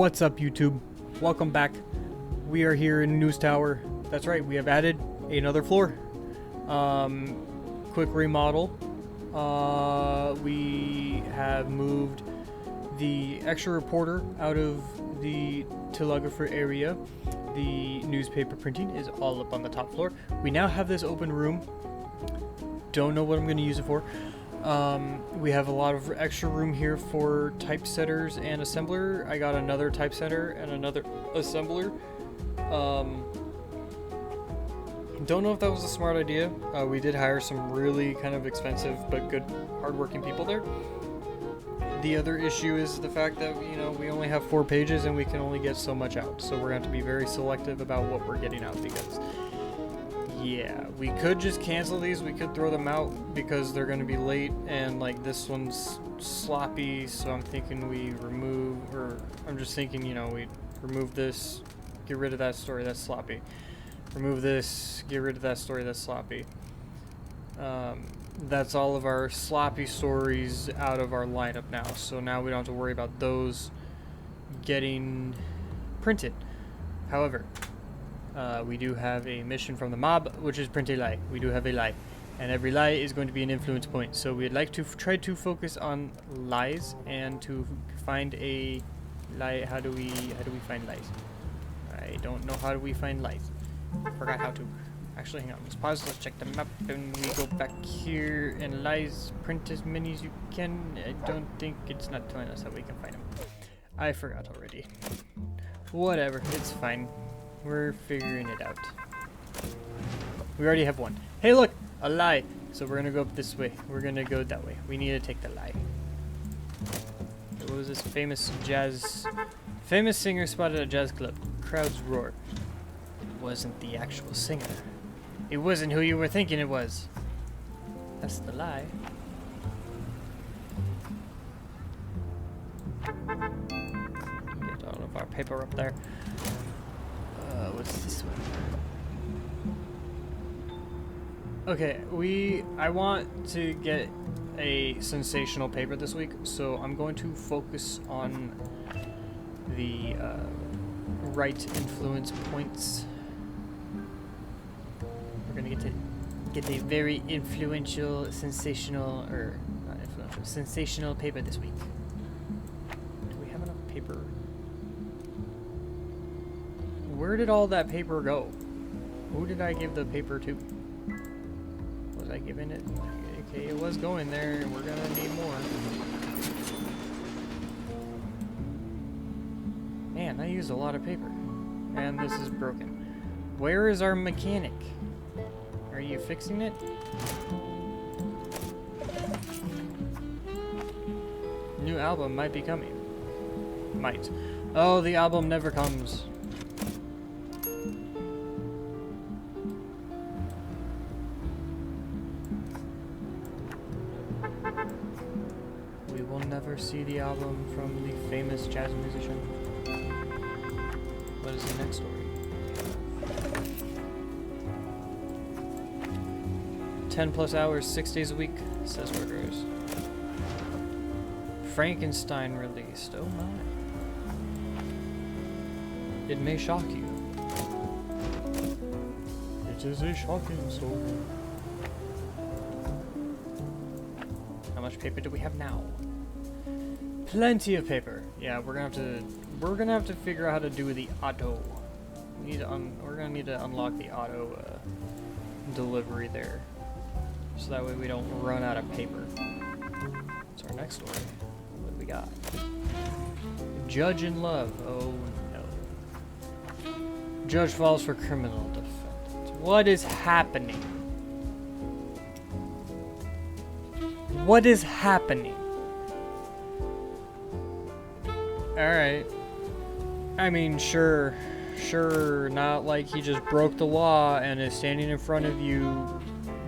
What's up, YouTube? Welcome back. We are here in News Tower. That's right, we have added another floor. Quick remodel. We have moved the extra reporter out of the telegrapher area. The newspaper printing is all up on the top floor. We now have this open room. Don't know what I'm going to use it for. We have a lot of extra room here for typesetters and assembler. I got another typesetter and another assembler. Don't know if that was a smart idea. We did hire some really kind of expensive but good hardworking people there. The other issue is the fact that, you know, we only have 4 pages and we can only get so much out. So we're going to have to be very selective about what we're getting out because, yeah, we could just cancel these. We could throw them out because they're going to be late and, like, this one's sloppy. So I'm thinking we remove, or I'm just thinking, you know, we remove this, get rid of that story, that's sloppy. Remove this, get rid of that story, that's sloppy. That's all of our sloppy stories out of our lineup now. So now we don't have to worry about those getting printed. However, we do have a mission from the mob, which is print a lie. We do have a lie. And every lie is going to be an influence point. So we'd like to try to focus on lies and to find a lie. How do we find lies? I don't know how do we find lies. Forgot how to. Actually, hang on. Let's pause. Let's check the map. And we go back here and lies. Print as many as you can. I don't think it's not telling us how we can find them. I forgot already. Whatever. It's fine. We're figuring it out. We already have one. Hey, look! A lie! So we're gonna go up this way. We're gonna go that way. We need to take the lie. What was this famous singer spotted at a jazz club? Crowds roar. It wasn't the actual singer. It wasn't who you were thinking it was. That's the lie. Get all of our paper up there. What's this one? Okay, I want to get a sensational paper this week, so I'm going to focus on the right influence points. We're gonna get a very influential, sensational, or not influential, sensational paper this week. Do we have enough paper? Where did all that paper go? Who did I give the paper to? Was I giving it? Okay, it was going there, and we're gonna need more. Man, I used a lot of paper. And this is broken. Where is our mechanic? Are you fixing it? New album might be coming. Might. Oh, the album never comes. We will never see the album from the famous jazz musician. What is the next story? 10+ hours, 6 days a week, says Workers. Frankenstein released. Oh my. It may shock you. It is a shocking story. How much paper do we have now? Plenty of paper. Yeah, we're gonna have to figure out how to do the auto. We're gonna need to unlock the auto delivery there. So that way we don't run out of paper. What's our next story? What do we got? Judge in love. Oh no. Judge falls for criminal defendant. What is happening? What is happening? Alright. I mean, sure, not like he just broke the law and is standing in front of you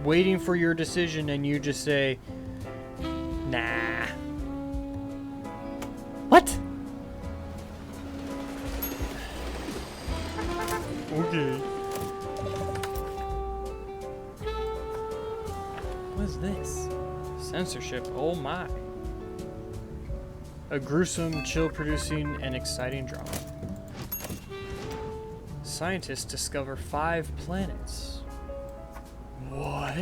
waiting for your decision and you just say, nah. What? Okay. What is this? Censorship, oh my. A gruesome, chill-producing, and exciting drama. Scientists discover 5 planets. What?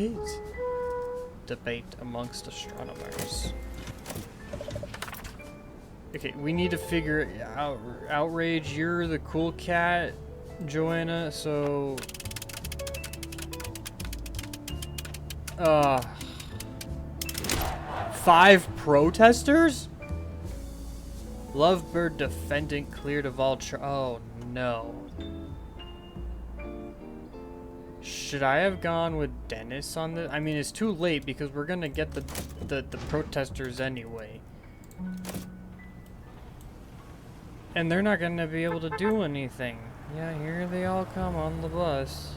Debate amongst astronomers. Okay, we need to figure out. Outrage, you're the cool cat, Joanna, so... 5 protesters? Lovebird defendant cleared of all oh no. Should I have gone with Dennis on this? I mean, it's too late because we're gonna get the protesters anyway. And they're not gonna be able to do anything. Yeah, here they all come on the bus.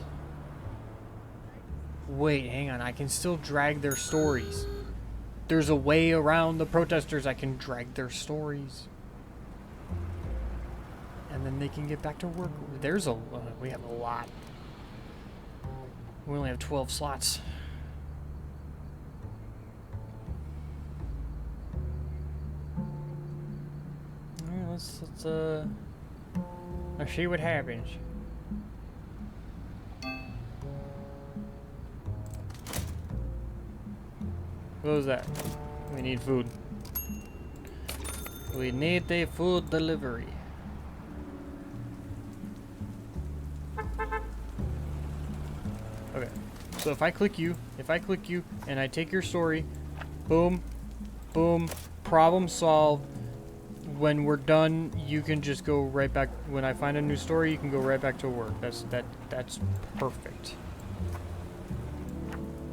Wait, hang on. I can still drag their stories. There's a way around the protesters. I can drag their stories. And then they can get back to work. There's a... we have a lot. We only have 12 slots. Alright, let's see what happens. What was that? We need food. We need the food delivery. Okay, so if I click you, and I take your story, boom, boom, problem solved. When we're done, you can just go right back. When I find a new story, you can go right back to work. That's perfect.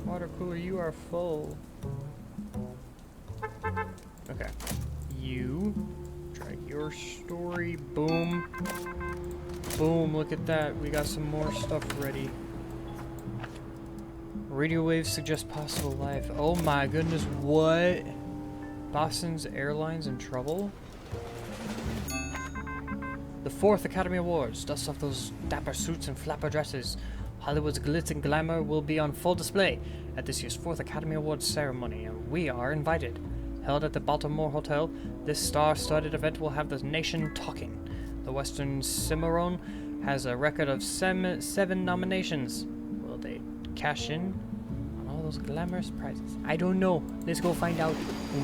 Water cooler, you are full. Okay, you drag your story. Boom, boom. Look at that. We got some more stuff ready. Radio waves suggest possible life. Oh my goodness, what? Boston's Airlines in trouble? The 4th Academy Awards. Dust off those dapper suits and flapper dresses. Hollywood's glitz and glamour will be on full display at this year's 4th Academy Awards ceremony, and we are invited. Held at the Baltimore Hotel, this star-studded event will have the nation talking. The Western Cimarron has a record of 7 nominations. Will they cash in on all those glamorous prizes? I don't know. Let's go find out.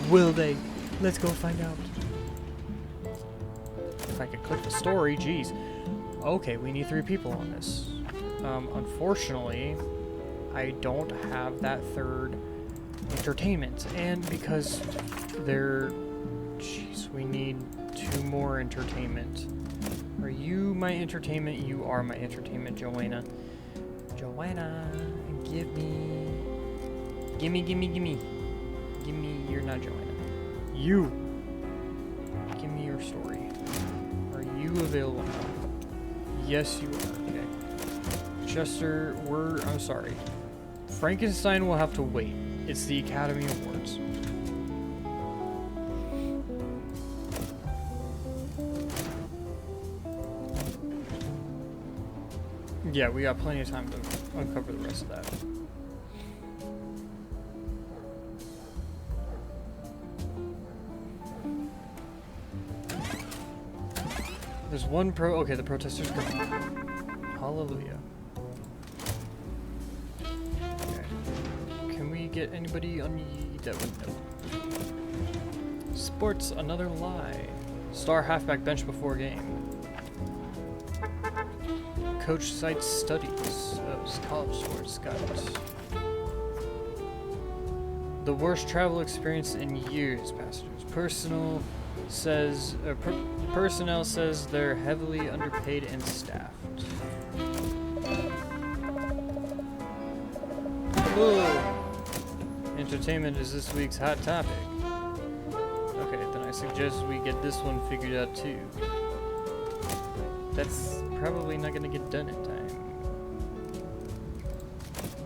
Will they? Let's go find out. If I could click the story, geez. Okay, we need 3 people on this. Unfortunately, I don't have that 3rd entertainment, and because they're... Jeez, we need 2 more entertainment. Are you my entertainment? You are my entertainment, Joanna. Joanna, give me... Gimme, you're not Joanna. You! Give me your story. Are you available now? Yes, you are. Okay. Chester, I'm sorry. Frankenstein will have to wait. It's the Academy Awards. Yeah, we got plenty of time to uncover the rest of that. There's one okay, the protesters go. Hallelujah. Okay. Can we get anybody on that window? Sports, another lie. Star halfback bench before game. Coach cites studies of college sports. Got it. The worst travel experience in years, passengers. Personnel says they're heavily underpaid and staffed. Whoa. Entertainment is this week's hot topic. Okay, then I suggest we get this one figured out too. That's probably not going to get done in time.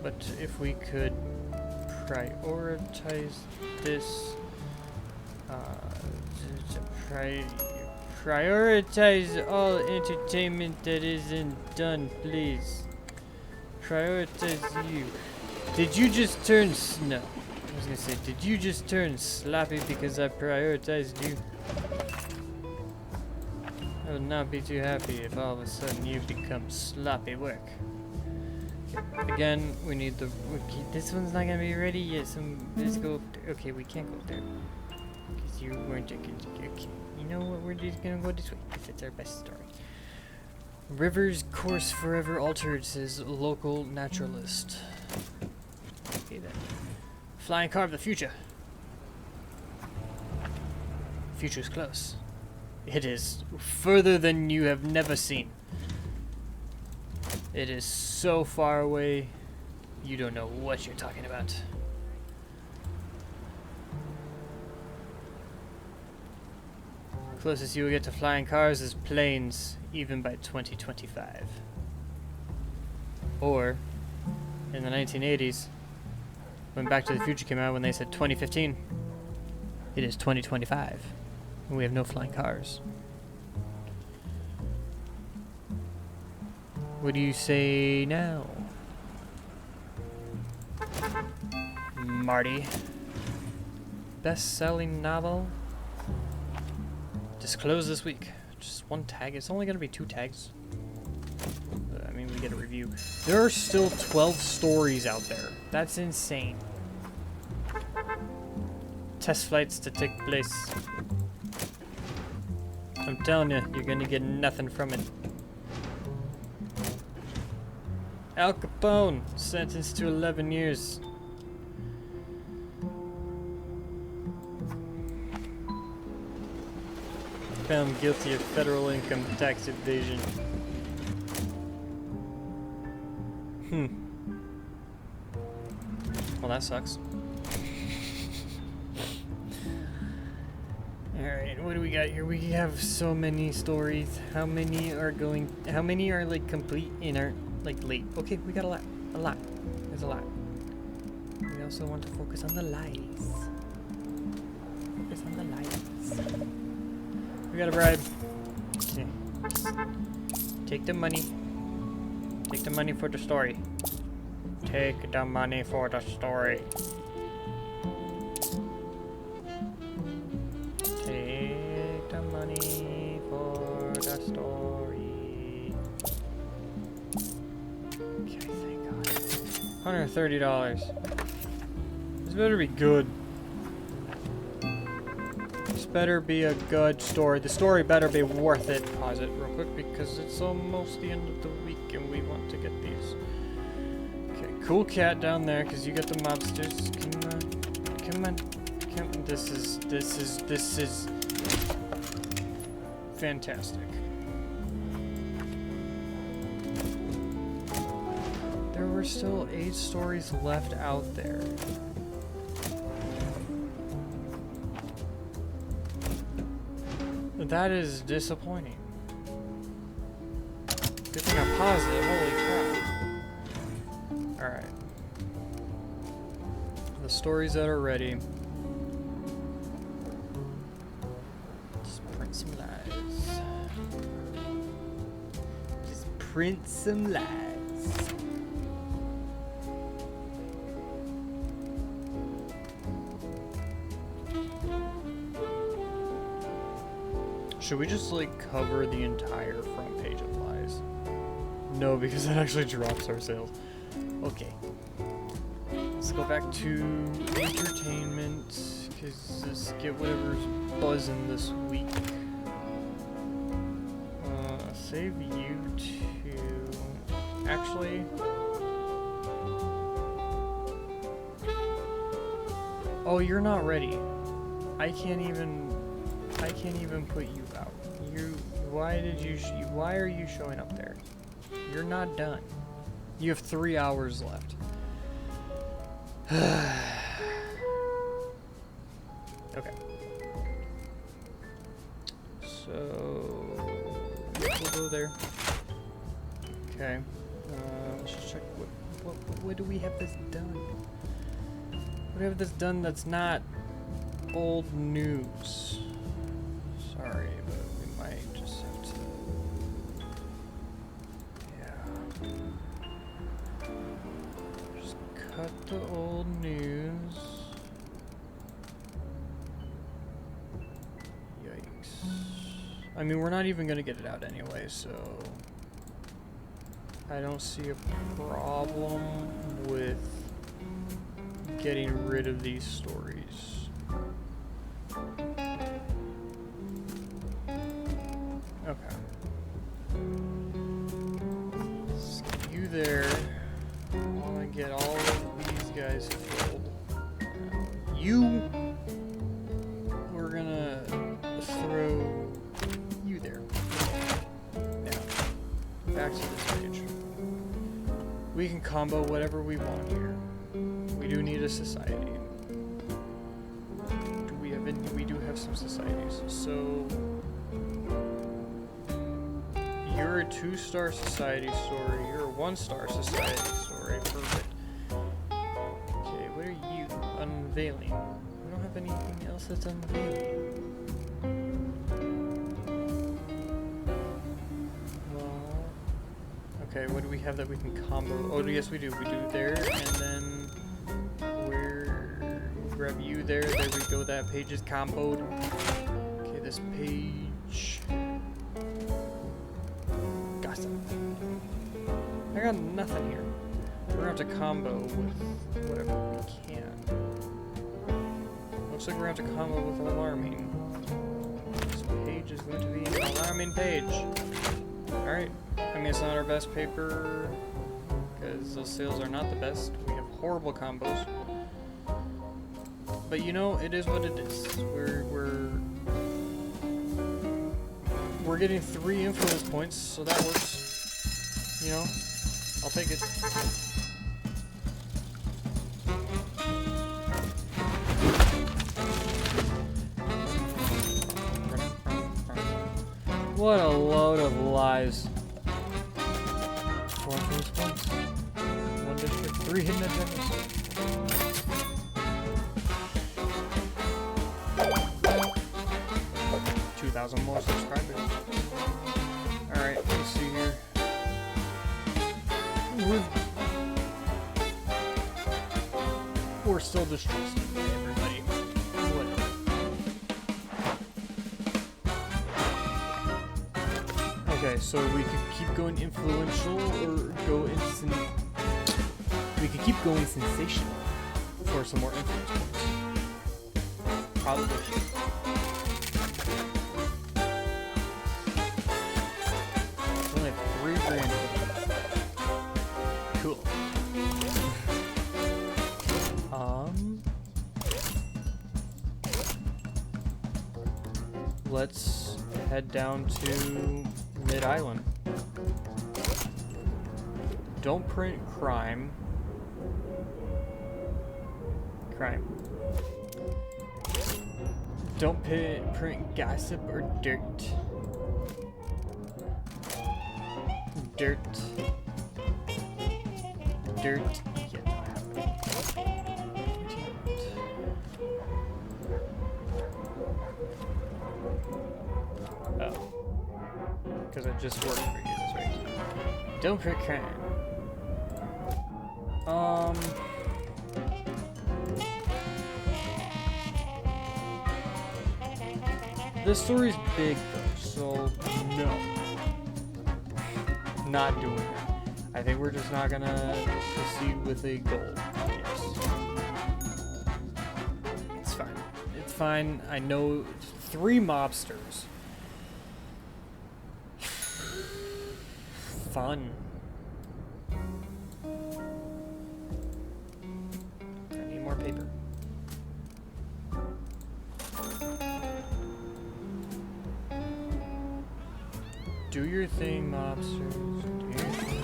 But if we could prioritize this, prioritize all entertainment that isn't done, please. Prioritize you. Did you just turn snow? I was gonna say, did you just turn sloppy because I prioritized you? I would not be too happy if all of a sudden you become sloppy work. Again, we need the... Okay, this one's not gonna be ready yet, so let's go... Okay, we can't go there. Because you weren't... Okay, you know what, we're just gonna go this way, because it's our best story. River's course forever altered, says local naturalist. Okay then. Flying car of the future. Future's close. It is further than you have never seen. It is so far away, you don't know what you're talking about. Closest you will get to flying cars is planes, even by 2025. Or, in the 1980s, when Back to the Future came out, when they said 2015, it is 2025, and we have no flying cars. What do you say now, Marty? Best-selling novel? Disclosed this week. Just one tag. It's only gonna be 2 tags. I mean, we get a review. There are still 12 stories out there. That's insane. Test flights to take place. I'm telling you, you're gonna get nothing from it. Al Capone, sentenced to 11 years. Found guilty of federal income tax evasion. Well, that sucks. Alright, what do we got here? We have so many stories. How many are like complete and aren't like late? Okay, we got a lot. There's a lot. We also want to focus on the lies. Focus on the lies. We got a bribe. Okay. Take the money. Take the money for the story. Take the money for the story. Take the money for the story. Okay, thank God. $130. This better be good. This better be a good story. The story better be worth it. Pause it real quick because it's almost the end of the week and we want to get these. Okay, cool cat down there because you got the mobsters. Come on. This is fantastic. There were still 8 stories left out there. That is disappointing. Good thing I paused it, holy crap. Alright. The stories that are ready. Just print some lies. Just print some lies. Should we just like cover the entire front page of lies? No, because that actually drops our sales. Okay. Let's go back to entertainment, because let's get whatever's buzzing this week. Save you to... Actually... Oh, you're not ready. I can't even put you out. Why are you showing up there? You're not done. You have 3 hours left. Okay. So we'll go there. Okay. Let's just check what do we have this done? What do we have this done that's not old news? Sorry, but we might just have to... Yeah. Just cut the old news. I mean, we're not even gonna get it out anyway, so I don't see a problem with getting rid of these stories. Okay. Skip you there. I want to get all of these guys filled. You, we're gonna throw you there. Now, back to this page. We can combo whatever we want here. We do need a society. Do we have any? We do have some societies. So you're a 2-star society story. You're a 1-star society story. Perfect. Okay, what are you? Unveiling. We don't have anything else that's unveiling. Well, okay, what do we have that we can combo? Oh, yes, we do. We do there, and then we'll grab you there. There we go. That page is comboed. Okay, this page. Gossip. I got nothing here. We're gonna have to combo with whatever we can. Looks like we're gonna have to combo with alarming. This page is going to be an alarming page. Alright. I mean, it's not our best paper, because those sales are not the best. We have horrible combos. But you know, it is what it is. We're getting 3 influence points, so that works. You know, I'll take it. What a load of lies. 4 influence points. 1 district, 3 hidden agendas. More subscribers. Alright, let's see here. We're still distrusting everybody. Whatever. Okay, so we could keep going influential or go we could keep going sensational for some more influence points. Probably should. Cool. Let's head down to Mid-Island. Don't print crime. Don't print gossip or dirt. Dirt. Yeah, oh. Because I just worked for you, that's right. Don't print crime. This story's big though, so no. Not doing it. I think we're just not gonna proceed with a goal. Yes. It's fine. It's fine. I know 3 mobsters. Fun. I need more paper. Do your thing, mobsters. Do your thing.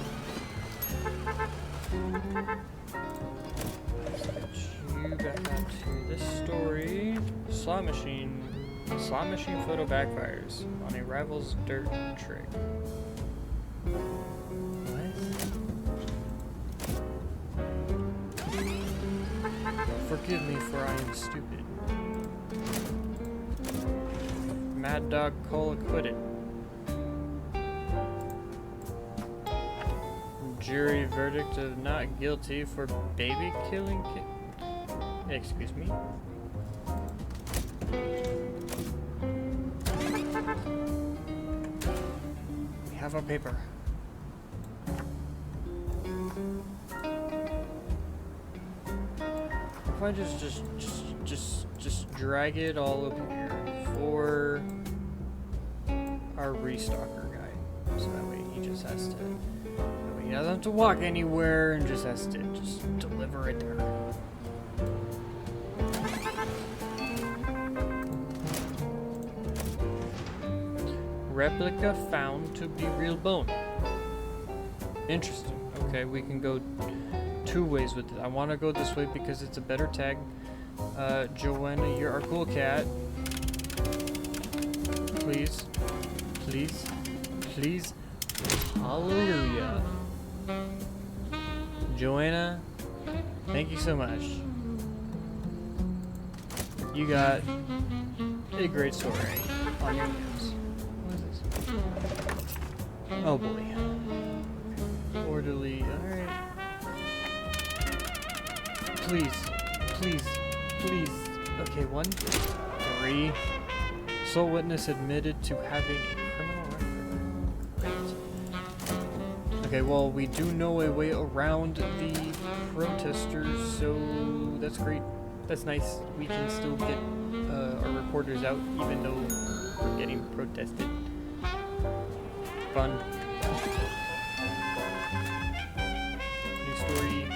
Let's get you back onto this story. Slot machine photo backfires on a rival's dirt trick. What? Forgive me, for I am stupid. Mad Dog Cole acquitted. Jury verdict of not guilty for baby killing. Excuse me. have our paper. If I just drag it all up here for our restocker guy, so that way he just has to. That way he doesn't have to walk anywhere and just has to just deliver it there. Replica found to be real bone. Interesting. Okay, we can go two ways with it. I want to go this way because it's a better tag. Joanna, you're our cool cat. Please. Please. Please. Hallelujah. Joanna, thank you so much. You got a great story on your hands. What is this? Oh boy. Orderly. Alright. Please. Please. Please. Okay, 1, 3. Sole witness admitted to having a criminal record. Great. Okay, well, we do know a way around the protesters, so that's great. That's nice. We can still get our reporters out, even though we're getting protested. Fun. New story.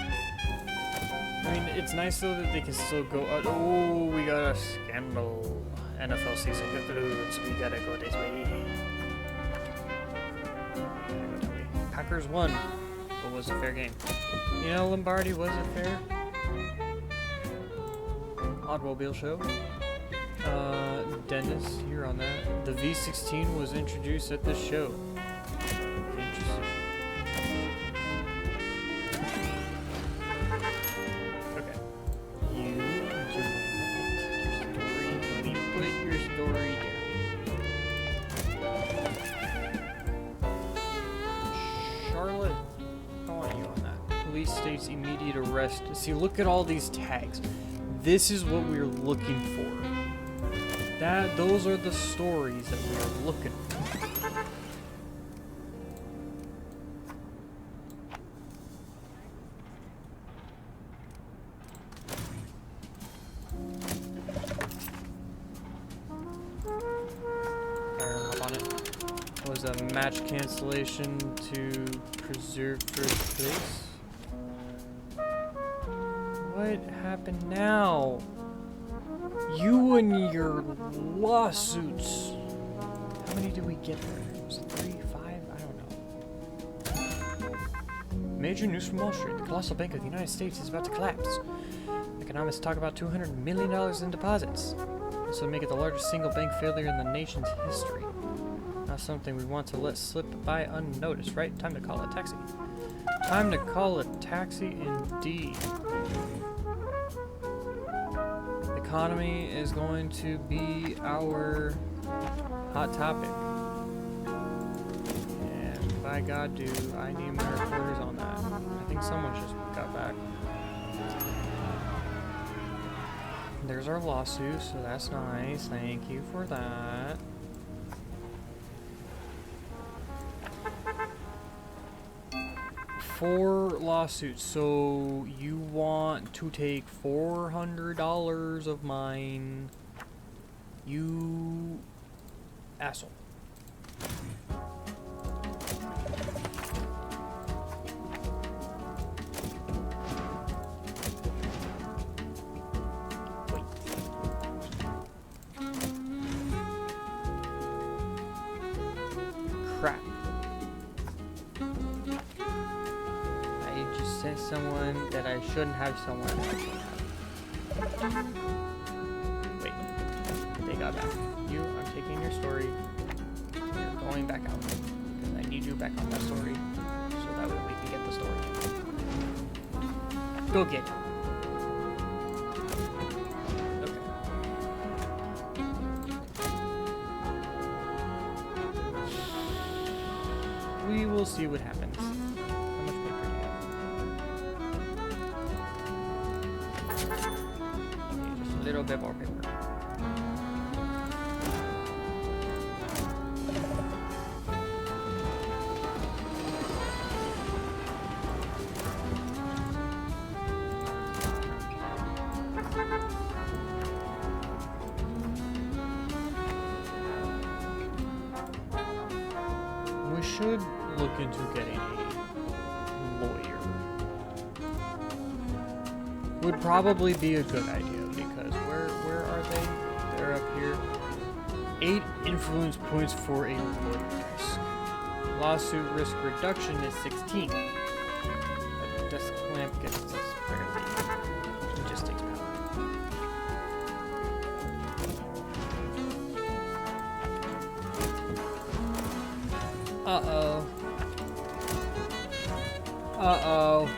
I mean, it's nice though that they can still go out. Oh, we got a scandal. NFL season concludes. We gotta go this way. Packers won, but was a fair game. You know, Lombardi was a fair. Automobile show. Dennis, you're on that. The V16 was introduced at this show. Interesting. Okay. You put your story here. Charlotte, I want you on that. Police states immediate arrest. See, look at all these tags. This is what we're looking for. Those are the stories that we're looking for. Hop on it. Was a match cancellation to preserve first place. What happened now? You and your lawsuits. How many did we get there? Was it 3, 5? I don't know. Major news from Wall Street. The colossal bank of the United States is about to collapse. Economists talk about $200 million in deposits. This would make it the largest single bank failure in the nation's history. Not something we want to let slip by unnoticed, right? Time to call a taxi. Time to call a taxi indeed. Economy is going to be our hot topic. And by God, do I need my reporters on that. I think someone just got back. There's our lawsuit, so that's nice. Thank you for that. Four lawsuits, so you want to take $400 of mine, you asshole. Wait. Crap. Someone that I shouldn't have, someone that I shouldn't have. Wait, they got back. You, I'm taking your story. You're going back out. Because I need you back on that story. So that way we can get the story. Go get it. Okay. We will see what happens. Little bit more paper. should look into getting a lawyer. Would probably be a good idea because where are they? They're up here. 8 influence points for a lawyer risk. Lawsuit risk reduction is 16. A desk lamp gets us barely logistics power. Uh-oh. Uh-oh.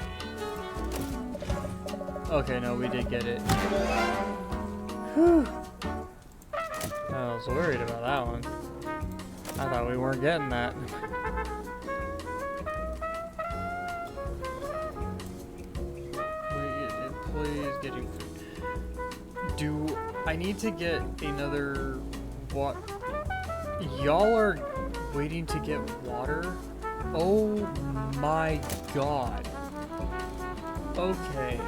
Okay, no, we did get it. Whew. I was worried about that one. I thought we weren't getting that. Employees getting food. Do I need to get another what? Y'all are waiting to get water? Oh my god. Okay.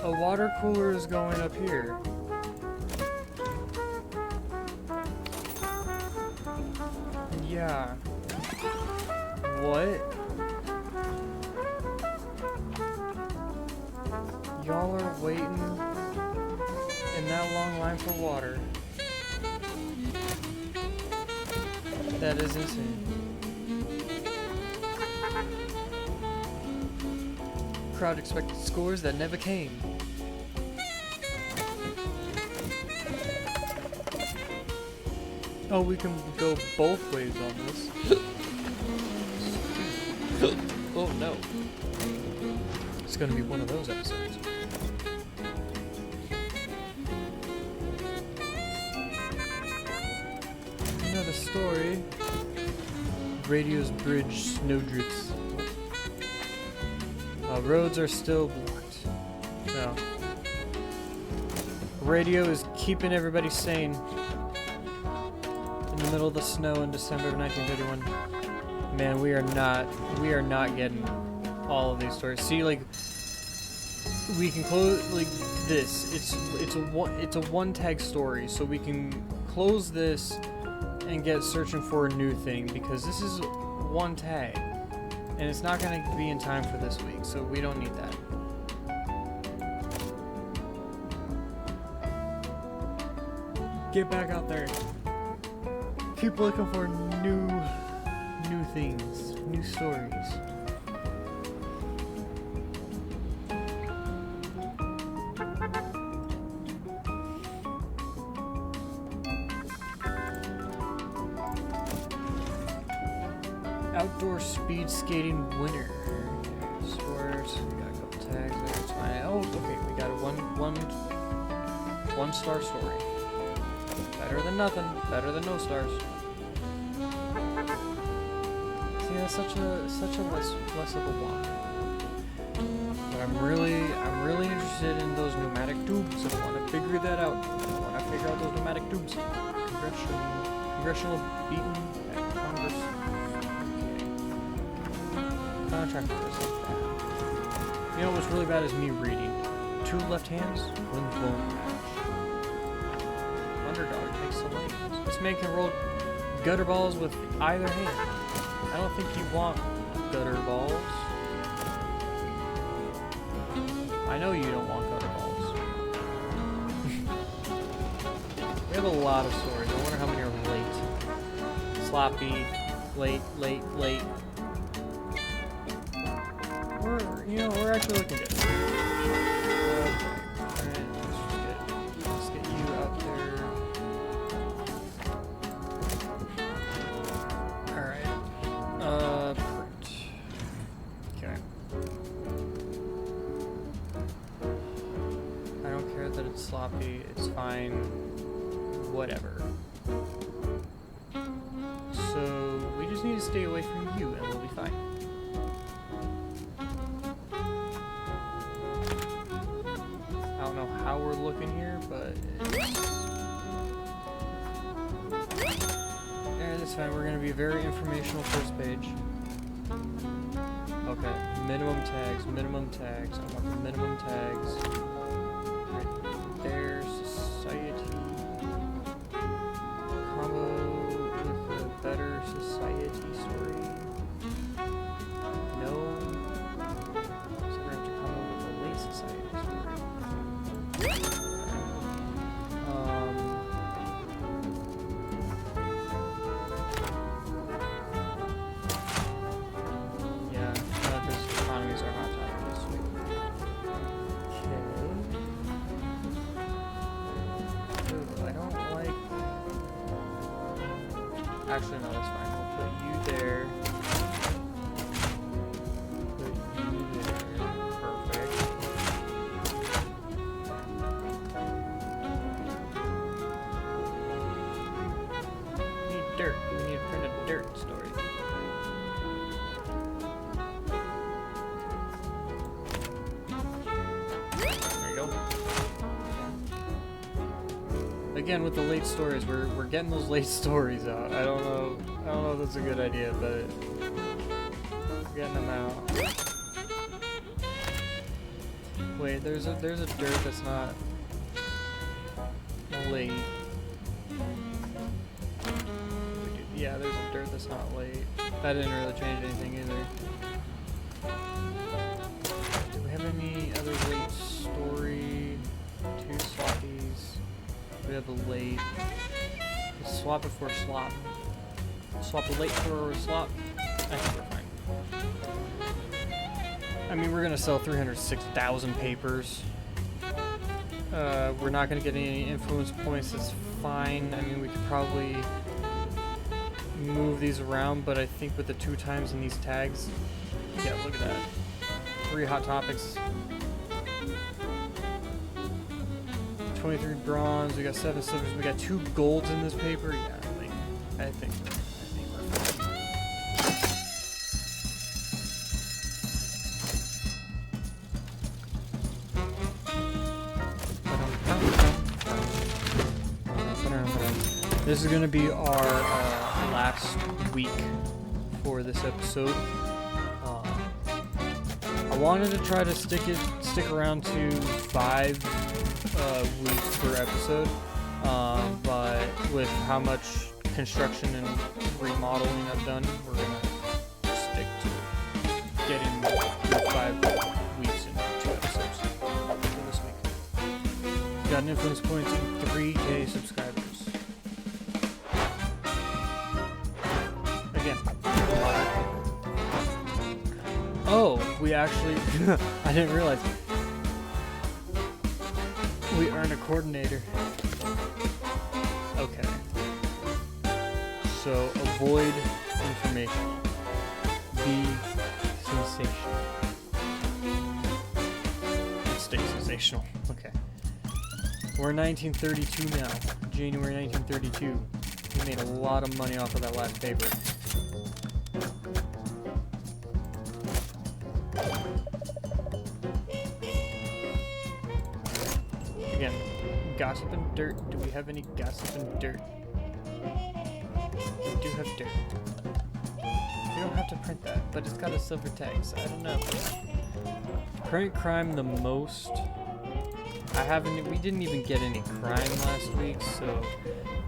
A water cooler is going up here. Yeah. What? Y'all are waiting in that long line for water. That is insane. Crowd expected scores that never came. Oh, we can go both ways on this. Oh no. It's gonna be one of those episodes. Another story. Radio's bridge snowdrifts. Roads are still blocked. No. Radio is keeping everybody sane. In the middle of the snow in December of 1931. Man, we are not getting all of these stories. See, like, we can close like this. It's a one tag story, so we can close this and get searching for a new thing because this is one tag. And it's not going to be in time for this week, so we don't need that. Get back out there. Keep looking for new things, new stories. Outdoor speed skating winner. Sports. We got a couple tags there. It's fine. Oh, okay. We got a one star story. Better than nothing. Better than no stars. See, that's such a less of a walk. But I'm really interested in those pneumatic tubes. I want to figure that out. I want to figure out those pneumatic tubes. Congressional beaten at Congress. Contract for this like that. You know what's really bad is me reading. 2 left hands, 1 bone match. Underdog takes the lanes. This man can roll gutter balls with either hand. I don't think you want gutter balls. I know you don't want gutter balls. We have a lot of stories. I wonder how many are late. Sloppy, late. We're actually looking good. Okay, alright, let's get you out there. Alright. Print. Okay. I don't care that it's sloppy, it's fine. Whatever. So, we just need to stay away from you and we'll be fine. How we're looking here, but yeah, that's fine. We're gonna be very informational first page. Okay, minimum tags. I want the minimum tags right there. Society. Actually, no, that's fine. We'll put you there. Put you there. Perfect. We need dirt. We need to print a dirt story. There you go. Again, with the late stories, we're getting those late stories out. I don't know if that's a good idea, but we're getting them out. Wait, there's a dirt that's not late. Yeah, there's a dirt that's not late. That didn't really change anything either. Do we have any other late story? 2 sloppies. We have a late. Let's swap it for a slop. Swap a late for a slop. I think we're fine. I mean, we're gonna sell 306,000 papers. We're not gonna get any influence points. That's fine. I mean, we could probably move these around, but I think with the 2 times in these tags, yeah, look at that. 3 hot topics. 23 bronze, we got 7 silvers, we got 2 golds in this paper. Yeah, like, I think we're fine. This is gonna be our last week for this episode. I wanted to try to stick around to 5 weeks per episode, but with how much construction and remodeling I've done, we're gonna stick to getting through 5 weeks in 2 episodes for this week. Got an influence points and 3K subscribers. Again. Oh, we actually I didn't realize. We earn a coordinator. Okay. So avoid informational. Be sensational. And stay sensational. Okay. We're in 1932 now. January 1932. We made a lot of money off of that last paper. Again, gossip and dirt. Do we have any gossip and dirt? We do have dirt. We don't have to print that, but it's got a silver tag, so I don't know. Print crime the most. We didn't even get any crime last week, so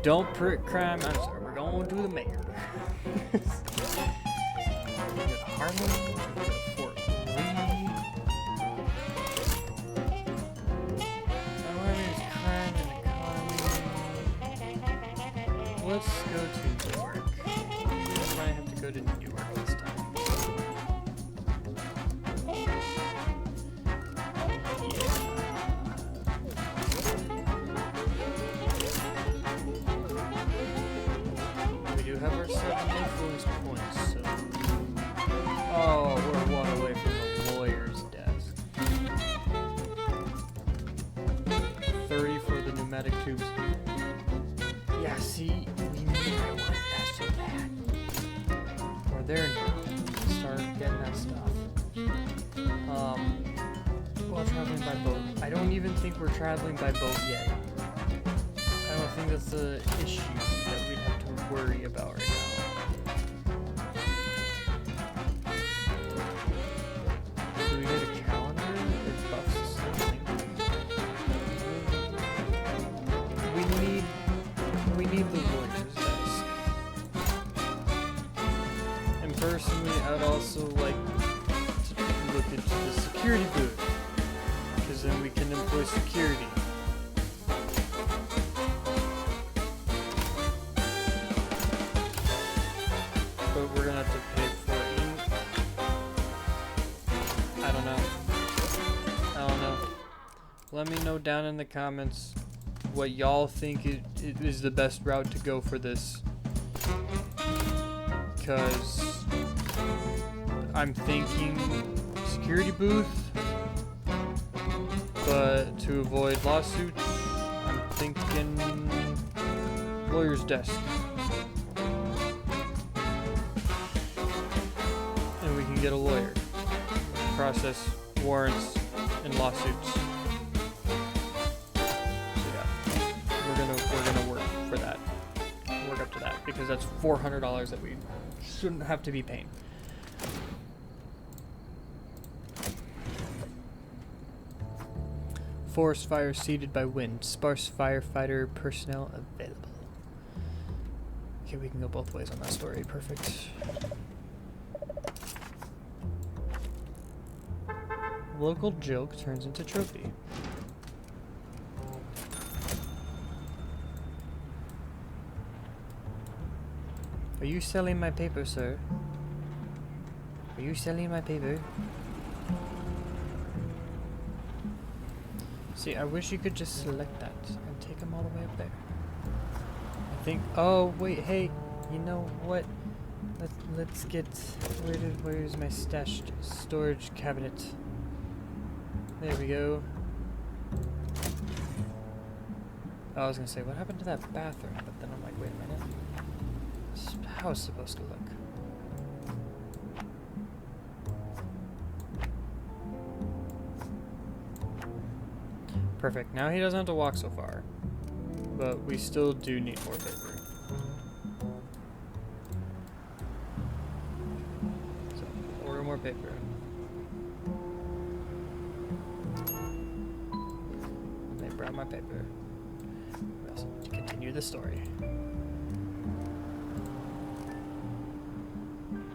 don't print crime. I'm sorry, we're going to the mayor. We go to Harlem, we go to Fort Lee. Let's go to Newark. I might have to go to Newark this time. Yeah. We do have our 7 influence points, so... Oh, we're 1 away from the lawyer's desk. 30 for the pneumatic tubes. Yeah, see, I want that so bad. We're there now. Start getting that stuff. While traveling by boat. I don't even think we're traveling by boat yet. I don't think that's an issue that we'd have to worry about right now. Do we get a calendar or buffs something? We need the lawyer's desk. And personally, I'd also like to look into the security booth, because then we can employ security. But we're gonna have to pay for ink. I don't know. Let me know down in the comments what y'all think is the best route to go for this. because I'm thinking security booth, but to avoid lawsuits, I'm thinking lawyer's desk. And we can get a lawyer, process warrants and lawsuits. So yeah, we're gonna work for that. Work up to that because that's $400 that we shouldn't have to be paying. Forest fire seeded by wind. Sparse firefighter personnel available. Okay, we can go both ways on that story. Perfect. Local joke turns into trophy. Are you selling my paper, sir? Are you selling my paper? See, I wish you could just select that and take them all the way up there. I think. Oh wait, hey, you know what? Let's get. Where's my stashed storage cabinet? There we go. I was gonna say, what happened to that bathroom? But then I'm like, wait a minute. How it's supposed to look? Perfect. Now he doesn't have to walk so far. But we still do need more paper. So, order more paper. They brought my paper. We also need to continue the story.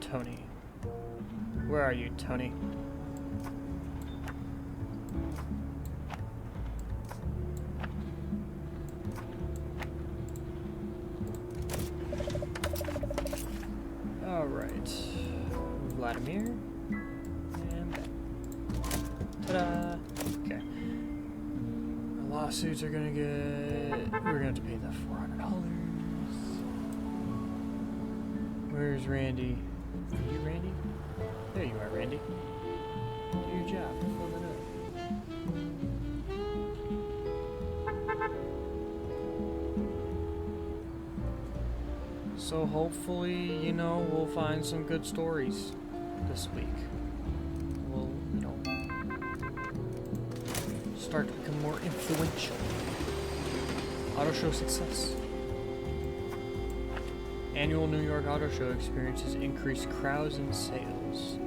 Tony. Where are you, Tony? Alright. Vladimir. And back. Ta-da! Okay. Our lawsuits are gonna get... We're gonna have to pay the $400. Where's Randy? Are you Randy? There you are, Randy. Do your job. Fill it up. So hopefully, you know, we'll find some good stories this week. We'll, you know, start to become more influential. Auto show success. Annual New York Auto Show experiences increased crowds and sales.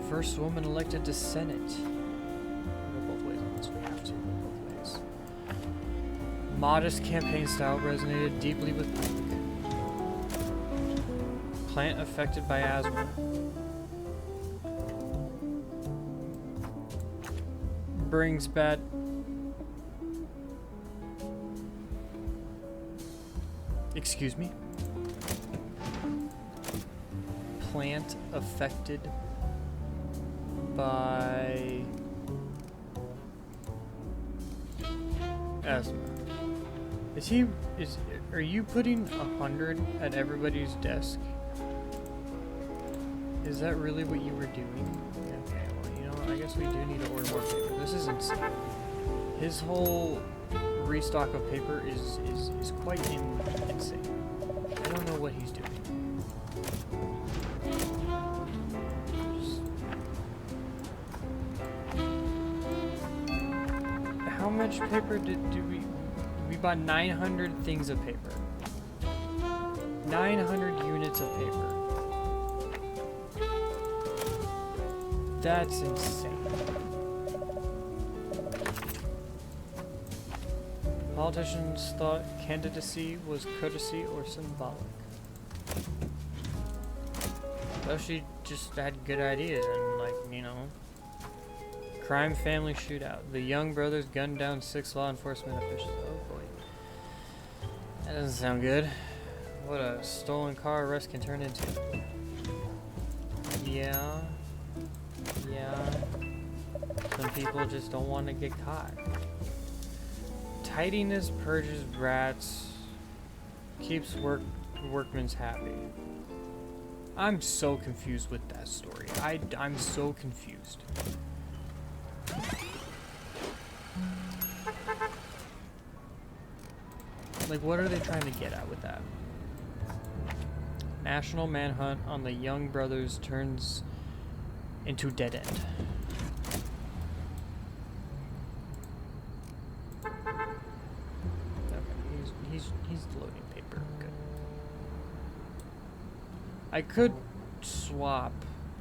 First woman elected to Senate. We'll go both ways on this. We have to go both ways. Modest campaign style resonated deeply with public. Plant affected by asthma. Brings bad... Excuse me? Plant affected by asthma. Are you putting 100 at everybody's desk? Is that really what you were doing? Okay, well, you know, I guess we do need to order more paper. This is insane. His whole restock of paper is quite insane. I don't know what he's doing. How much paper did we bought 900 things of paper. 900 units of paper. That's insane. Politicians thought candidacy was courtesy or symbolic. Well, she just had good ideas and, like, you know. Crime family shootout. The Young brothers gunned down 6 law enforcement officials. Oh boy. That doesn't sound good. What a stolen car arrest can turn into. Yeah. Some people just don't want to get caught. Tidiness purges rats, keeps work workman's happy. I'm so confused with that story. I'm so confused. Like, what are they trying to get at with that? National manhunt on the Young brothers turns into dead end. Okay, he's loading paper. Good. I could swap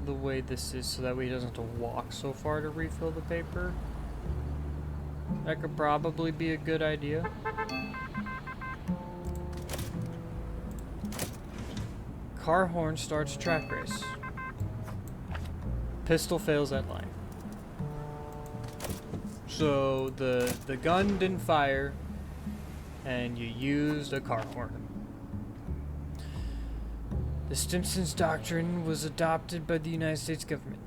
the way this is so that way he doesn't have to walk so far to refill the paper. That could probably be a good idea. Car horn starts track race. Pistol fails at line. So the gun didn't fire, and you used a car horn. The Stimson's doctrine was adopted by the United States government.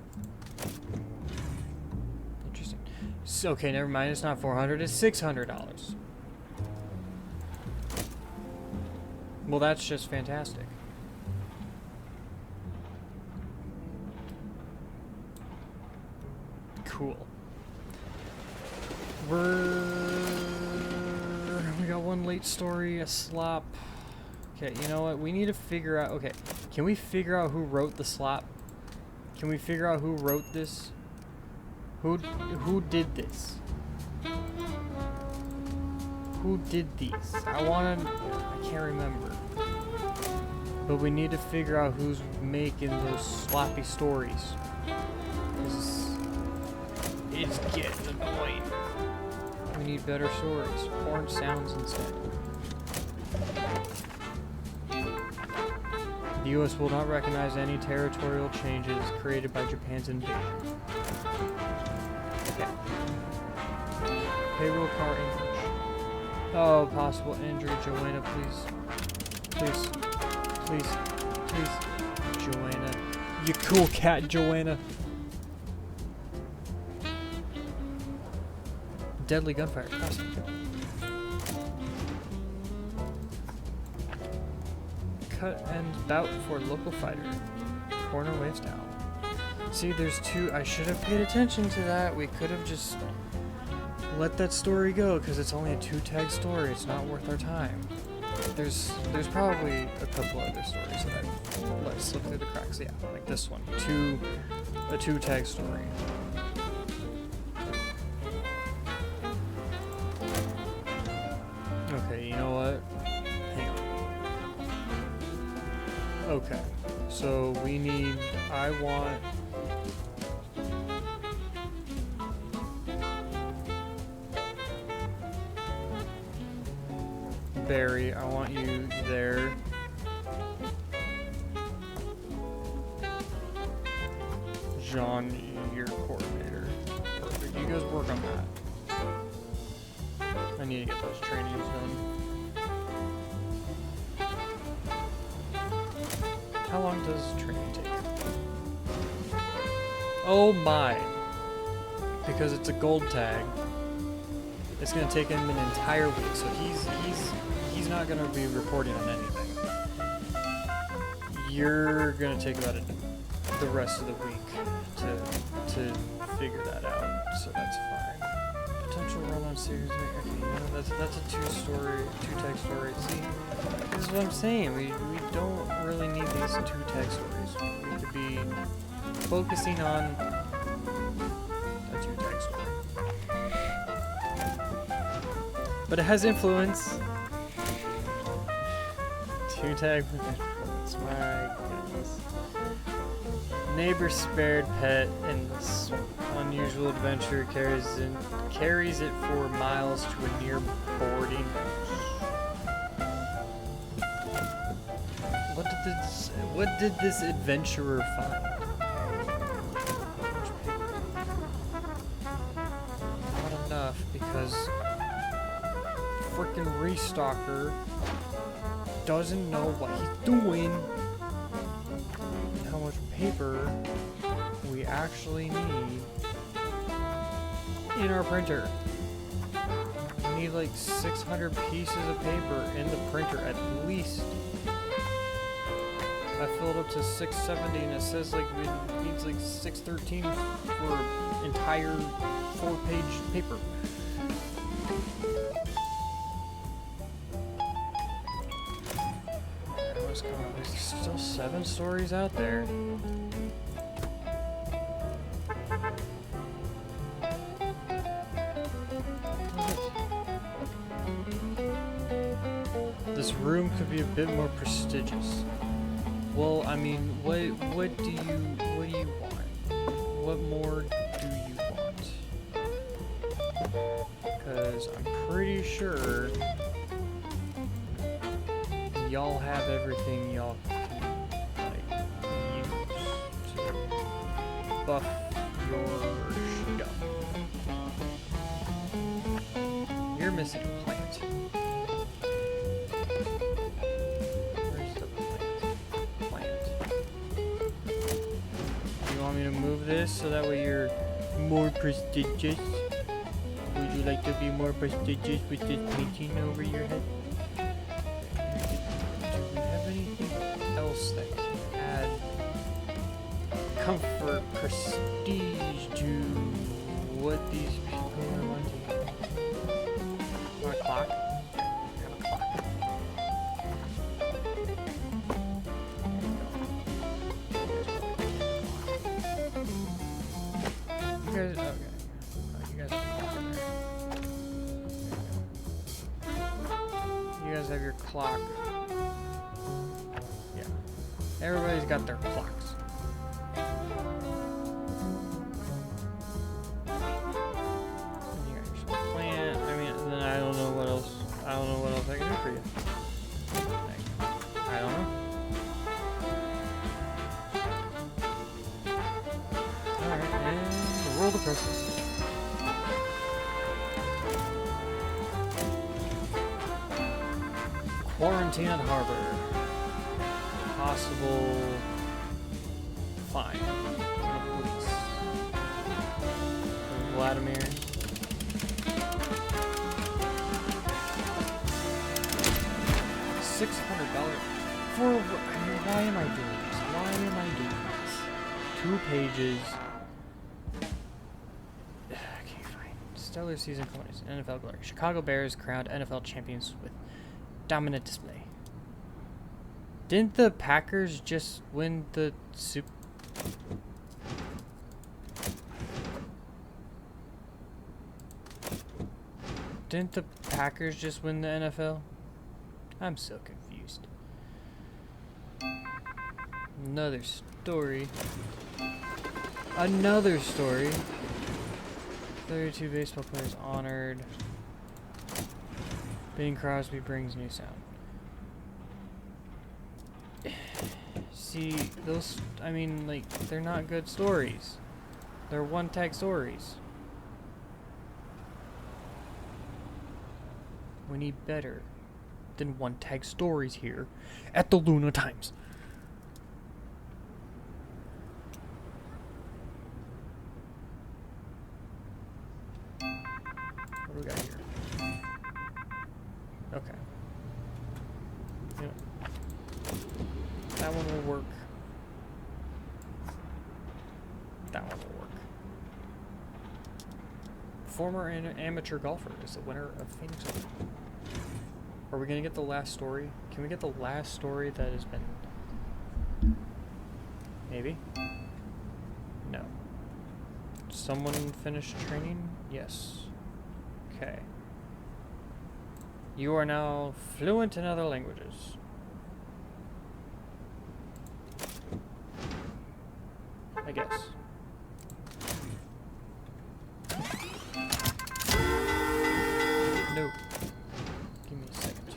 Interesting. So, okay, never mind. It's not $400. It's $600. Well, that's just fantastic. Cool. We got one late story, a slop. Okay, you know what? We need to figure out. Okay, can we figure out who wrote the slop? Can we figure out who wrote this? Who did this? Who did these? I can't remember. But we need to figure out who's making those sloppy stories. It's getting annoying. We need better stories. Porn sounds instead. The U.S. will not recognize any territorial changes created by Japan's invasion. Okay. Payroll car English. Oh, possible injury. Joanna, please. Please. Please. Please. Joanna. You cool cat, Joanna. Deadly gunfire. Crossing. Cut and bout for local fighter. Corner waves down. See, there's two. I should have paid attention to that. We could have just let that story go because it's only a 2-tag story. It's not worth our time. There's probably a couple other stories that I've let slip through the cracks. Yeah, like this one. A 2-tag story. Okay, you know what? Hang on. Okay, so we need, I want Barry, I want you there. John, your coordinator. Perfect, you guys work on that. I need to get those trainings done. How long does training take? Oh my! Because it's a gold tag. It's gonna take him an entire week, so he's not gonna be reporting on anything. You're gonna take about the rest of the week to figure that out, so that's fine. Potential run-on series. Okay, you know, that's a 2-tag story. See, this is what I'm saying. We don't really need these 2-tag stories. We could be focusing on a 2-tag story. But it has influence. 2-tag with influence. My goodness. Neighbor spared pet in this unusual adventure carries it for miles to a near boarding house. What did this adventurer find? Not enough, because frickin' Restocker doesn't know what he's doing and how much paper we actually need in our printer. We need like 600 pieces of paper in the printer at least. I filled up to 670 and it says like it needs like 613 for entire 4-page paper. There's still 7 stories out there. This room could be a bit more prestigious. Well, I mean, what do you want? What more do you want? Because I'm pretty sure y'all have everything y'all can like use to buff your stuff. You're missing a plant. Move this so that way you're more prestigious. Would you like to be more prestigious with this painting over your head? Do we have anything else that can add comfort, prestige to what these people are wanting? Want a clock? Have a clock. Okay. Oh, you guys have a clock in there. You guys have your clock. Yeah. Everybody's got their clocks. And you got your plant. I mean, then I don't know what else. I don't know what else I can do for you. Like, I don't know. Roll the process. Quarantine at harbor. Possible fine. Police. Vladimir. $600 for. I mean, why am I doing this? Why am I doing this? 2 pages. Stellar season points. NFL glory. Chicago Bears crowned NFL champions with dominant display. Didn't the Packers just win the Super? Didn't the Packers just win the NFL? I'm so confused. Another story. Another story. 32 baseball players honored. Bing Crosby brings new sound. See, those, I mean, like, they're not good stories. They're one-tag stories. We need better than one-tag stories here at the Luna Times. What do we got here? Okay. Yeah. That one will work. That one will work. Former amateur golfer is the winner of Phoenix Open. Are we gonna get the last story? Can we get the last story that has been... Maybe? No. Someone finished training? Yes. Okay. You are now fluent in other languages. I guess. No. Give me a second.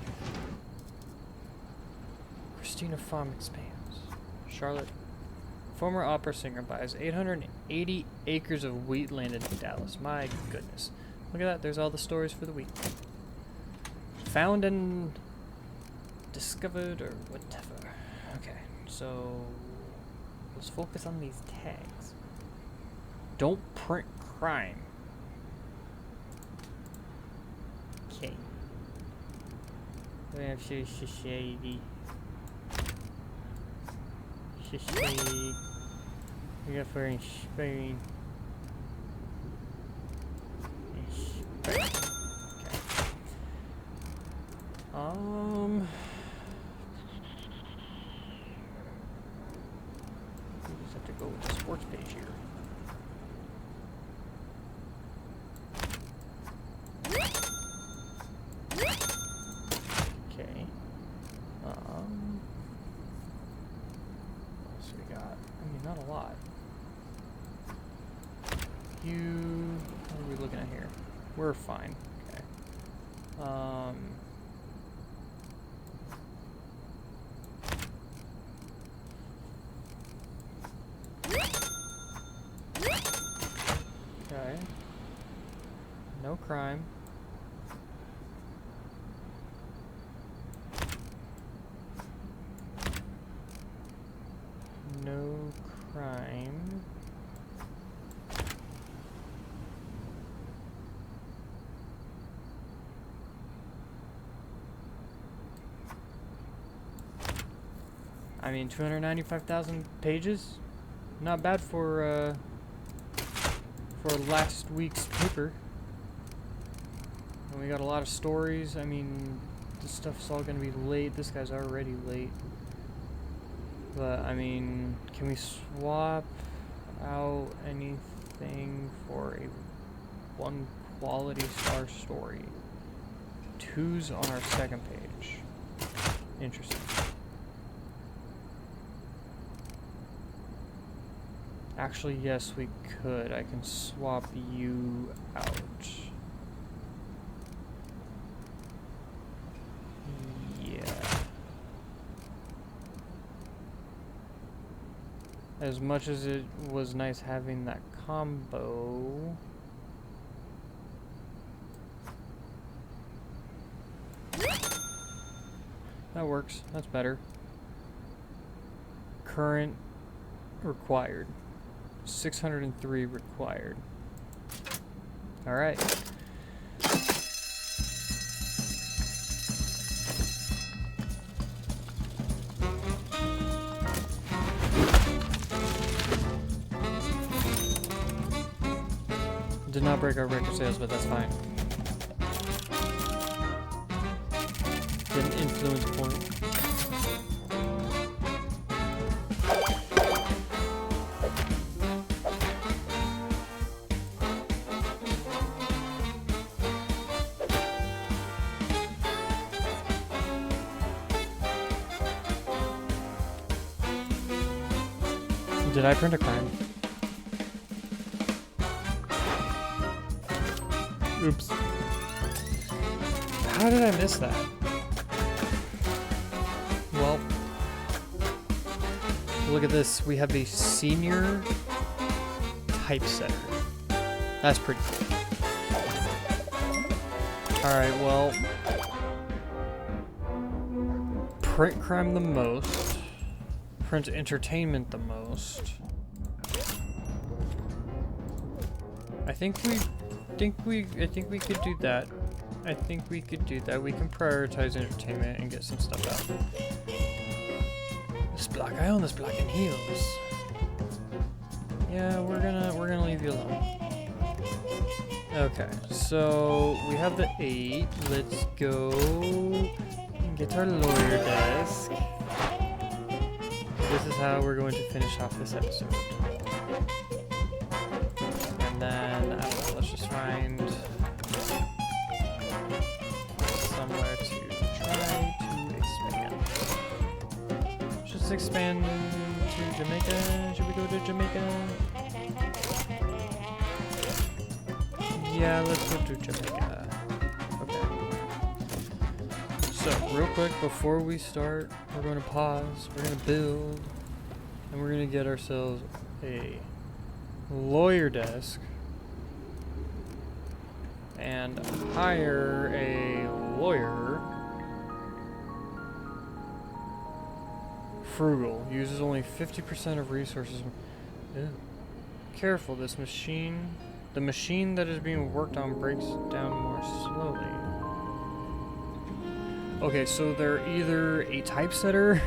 Christina Farm expands. Charlotte. Former opera singer buys 880 acres of wheat land in Dallas. My goodness. Look at that. There's all the stories for the week. Found and discovered or whatever. Okay, so let's focus on these tags. Don't print crime. Okay. We have society. to say. We got for inspiring. Okay. We just have to go with the sports page here. Okay. What else we got? I mean, not a lot. What are we looking at here? We're fine. Okay. Okay. No crime. No crime. I mean, 295,000 pages? Not bad for last week's paper. And we got a lot of stories. I mean, this stuff's all gonna be late. This guy's already late. But, I mean, can we swap out anything for a 1 quality star story? 2's on our second page. Interesting. Actually, yes, we could. I can swap you out. Yeah. As much as it was nice having that combo, that works. That's better. Current required. 603 required. All right. Did not break our record sales, but that's fine. Get an influence point. Did I print a crime? Oops. How did I miss that? Well, look at this. We have a senior typesetter. That's pretty cool. Alright, well, print crime the most. Print entertainment the most. I think we could do that. I think we could do that. We can prioritize entertainment and get some stuff out. This block, I own this block in heels. Yeah, we're gonna leave you alone. Okay, so we have the 8. Let's go and get our lawyer desk. This is how we're going to finish off this episode. And then, I don't know, let's just find somewhere to try to expand. Just expand to Jamaica. Should we go to Jamaica? Yeah, let's go to Jamaica. Okay. So, real quick, before we start, we're going to pause, we're going to build, and we're going to get ourselves a lawyer desk and hire a lawyer. Frugal. Uses only 50% of resources. Ew. Careful, this machine. The machine that is being worked on breaks down more slowly. Okay, so they're either a typesetter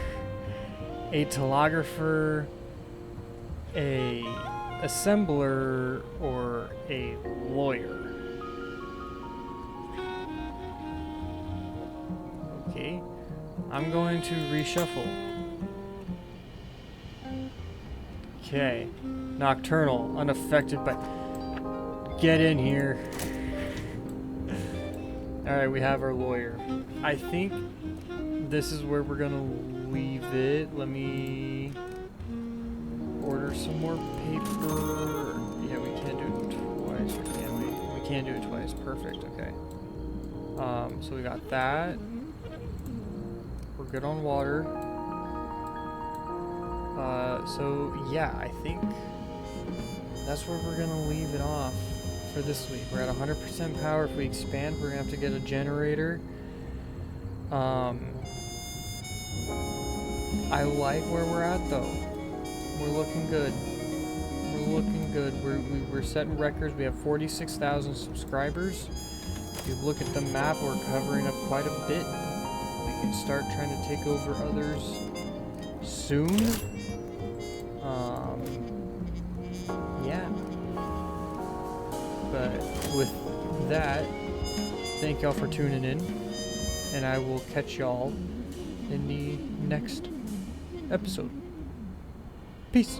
a telegrapher, a assembler, or a lawyer. Okay, I'm going to reshuffle. Okay, nocturnal, unaffected by... Get in here. Alright, we have our lawyer. I think this is where we're gonna leave it. Let me order some more paper. Yeah, we can't do it twice, or can we? We can't do it twice. Perfect, okay. So we got that. We're good on water. So yeah, I think that's where we're gonna leave it off for this week. We're at 100% power. If we expand, we're gonna have to get a generator. I like where we're at though. We're looking good. We're looking good. We're setting records. We have 46,000 subscribers. If you look at the map, we're covering up quite a bit. We can start trying to take over others soon. Yeah. But with that, thank y'all for tuning in, and I will catch y'all in the next episode. Peace.